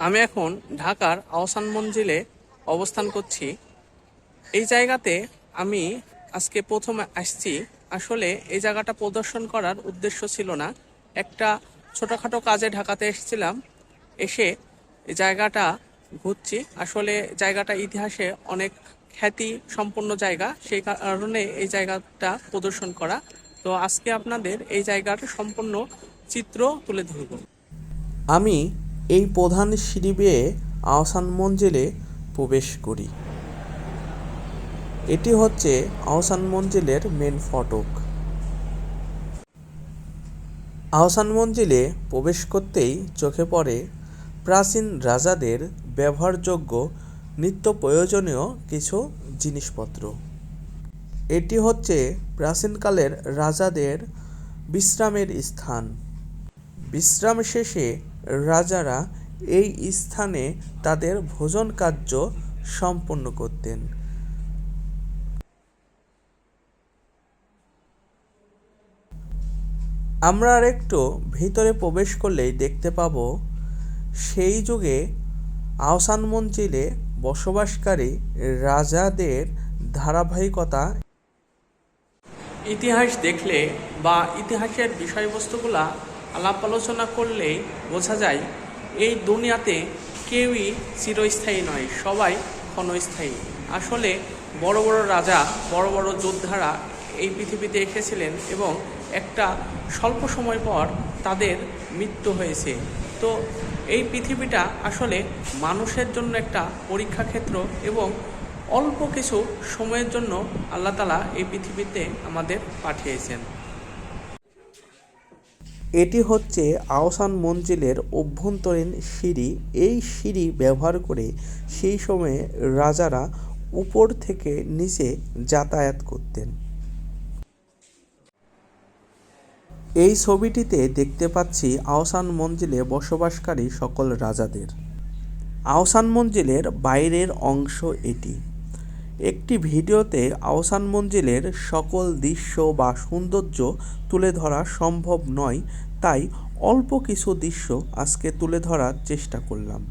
আমি এখন ঢাকার আহসান মঞ্জিলে অবস্থান করছি। এই জায়গাতে আমি আজকে প্রথম আসছি। আসলে এই জায়গাটা প্রদর্শন করার উদ্দেশ্য ছিল না, একটা ছোটোখাটো কাজে ঢাকাতে এসেছিলাম। এসে এই জায়গাটা ঘুরছি। আসলে জায়গাটা ইতিহাসে অনেক খ্যাতি সম্পন্ন জায়গা, সেই কারণে এই জায়গাটা প্রদর্শন করা। তো আজকে আপনাদের এই জায়গার সম্পূর্ণ চিত্র তুলে ধরব। আমি এই প্রধান সিঁড়ি বেয়ে আহসান মঞ্জিলে প্রবেশ করি। এটি হচ্ছে আহসান মঞ্জিলের মেন ফটক। আহসান মঞ্জিলে প্রবেশ করতেই চোখে পড়ে প্রাচীন রাজাদের ব্যবহারযোগ্য নিত্য প্রয়োজনীয় কিছু জিনিসপত্র। এটি হচ্ছে প্রাচীনকালের রাজাদের বিশ্রামের স্থান। বিশ্রাম শেষে রাজারা এই স্থানে তাদের ভোজন কার্য সম্পন্ন করতেন। আমরা আর একটু ভিতরে প্রবেশ করলেই দেখতে পাব সেই যুগে আহসান মঞ্জিলে বসবাসকারী রাজাদের ধারাবাহিকতা। ইতিহাস দেখলে বা ইতিহাসের বিষয়বস্তুগুলা আলাপ আলোচনা করলেই বোঝা যায় এই দুনিয়াতে কেউই চিরস্থায়ী নয়, সবাই ক্ষণস্থায়ী। আসলে বড় বড় রাজা, বড় বড় যোদ্ধারা এই পৃথিবীতে এসেছিলেন এবং একটা স্বল্প সময় পর তাদের মৃত্যু হয়েছে। তো এই পৃথিবীটা আসলে মানুষের জন্য একটা পরীক্ষা ক্ষেত্র এবং অল্প কিছু সময়ের জন্য আল্লাহ তাআলা এই পৃথিবীতে আমাদের পাঠিয়েছেন। এটি হচ্ছে আহসান মঞ্জিলের অভ্যন্তরীণ সিঁড়ি। এই সিঁড়ি ব্যবহার করে সেই সময়ে রাজারা উপর থেকে নিচে যাতায়াত করতেন। এই ছবিটিতে দেখতে পাচ্ছি আহসান মঞ্জিলে বসবাসকারী সকল রাজাদের। আহসান মঞ্জিলের বাইরের অংশ এটি। একটি ভিডিওতে আহসান মঞ্জিলের সকল দৃশ্য বা সৌন্দর্য তুলে ধরা সম্ভব নয়, তাই অল্প কিছু দৃশ্য আজকে তুলে ধরার চেষ্টা করলাম।